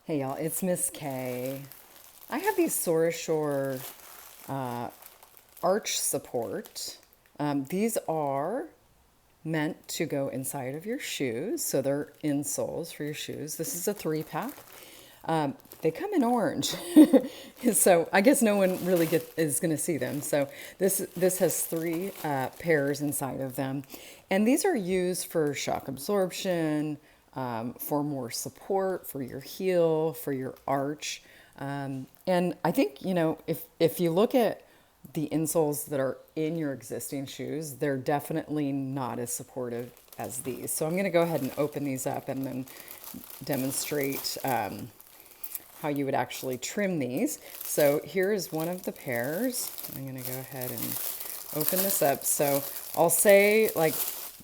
Hey y'all, it's Miss K. I have these SORUICHORE arch support. These are meant to go inside of your shoes, so they're insoles for your shoes. This is a 3-pack. They come in orange, so I guess no one really is going to see them. So this has 3 pairs inside of them, and these are used for shock absorption, for more support for your heel, for your arch, and I think if you look at the insoles that are in your existing shoes, they're definitely not as supportive as these. So I'm going to go ahead and open these up and then demonstrate how you would actually trim these. So here's one of the pairs. I'm going to go ahead and open this up. So I'll say, like,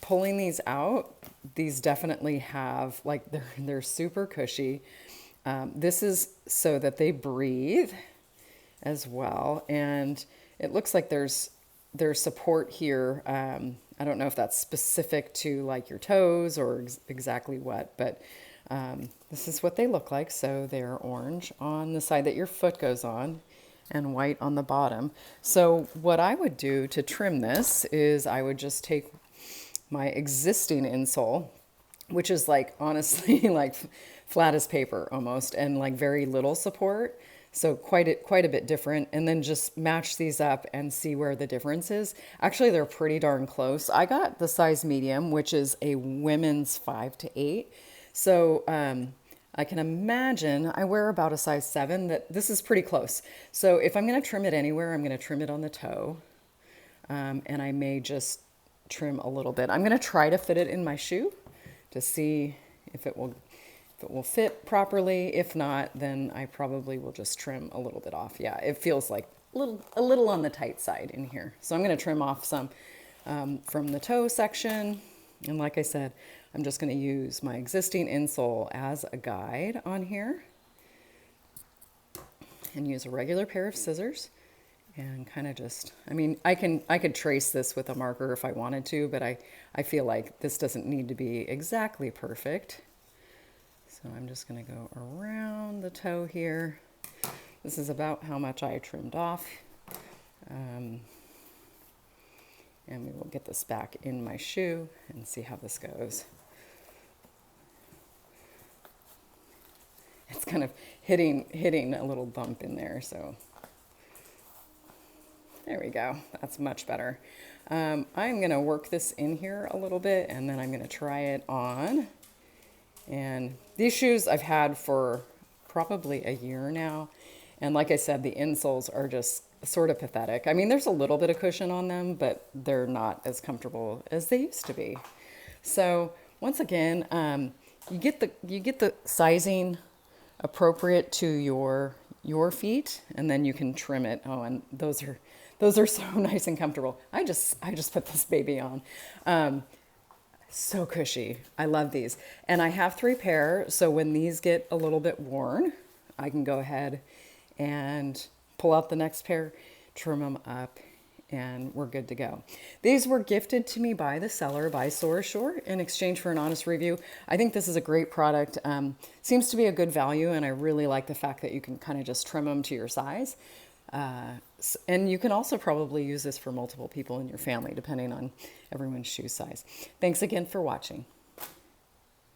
pulling these out, these definitely have, like, they're super cushy. This is so that they breathe as well, and it looks like there's support here. I don't know if that's specific to like your toes or exactly what, but this is what they look like. So they're orange on the side that your foot goes on and white on the bottom. So what I would do to trim this is I would just take my existing insole, which is like honestly like flat as paper almost, and like very little support. So quite a bit different, and then just match these up and see where the difference is. Actually, they're pretty darn close. I got the size medium, which is a women's 5 to 8. So I can imagine I wear about a size 7. That this is pretty close. So if I'm going to trim it anywhere, I'm going to trim it on the toe, and I may just trim a little bit. I'm going to try to fit it in my shoe to see if it will fit properly. If not, then I probably will just trim a little bit off. Yeah, it feels like a little on the tight side in here. So I'm going to trim off some from the toe section. And like I said, I'm just going to use my existing insole as a guide on here and use a regular pair of scissors and kind of just, I mean, I could trace this with a marker if I wanted to, but I feel like this doesn't need to be exactly perfect. So I'm just going to go around the toe here. This is about how much I trimmed off. And we will get this back in my shoe and see how this goes. It's kind of hitting a little bump in there, so there we go. That's much better. I'm going to work this in here a little bit, and then I'm going to try it on. And these shoes I've had for probably a year now. And like I said, the insoles are just sort of pathetic. I mean, there's a little bit of cushion on them, but they're not as comfortable as they used to be. So once again, you get the sizing appropriate to your feet, and then you can trim it. Oh, and those are so nice and comfortable. I just put this baby on. So cushy. I love these. And I have 3 pair, so when these get a little bit worn, I can go ahead and pull out the next pair, trim them up, and we're good to go. These were gifted to me by the seller, by SORUICHORE, in exchange for an honest review. I think this is a great product. Seems to be a good value, and I really like the fact that you can kind of just trim them to your size. And you can also probably use this for multiple people in your family, depending on everyone's shoe size. Thanks again for watching.